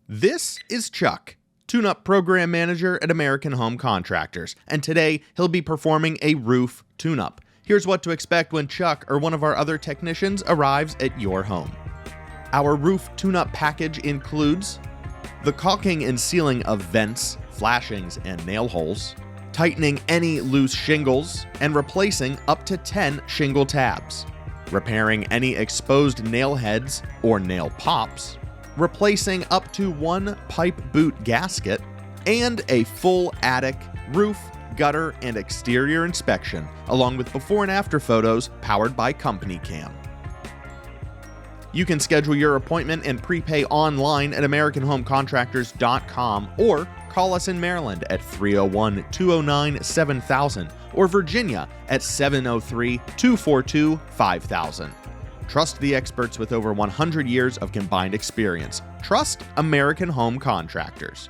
This is Chuck, Tune-Up Program Manager at American Home Contractors, and today he'll be performing a roof tune-up. Here's what to expect when Chuck or one of our other technicians arrives at your home. Our roof tune-up package includes the caulking and sealing of vents, flashings, and nail holes, tightening any loose shingles, and replacing up to 10 shingle tabs, repairing any exposed nail heads or nail pops, replacing up to 1 pipe boot gasket, and a full attic, roof, gutter, and exterior inspection, along with before and after photos powered by Company Cam. You can schedule your appointment and prepay online at AmericanHomeContractors.com or call us in Maryland at 301-209-7000 or Virginia at 703-242-5000. Trust the experts with over 100 years of combined experience. Trust American Home Contractors.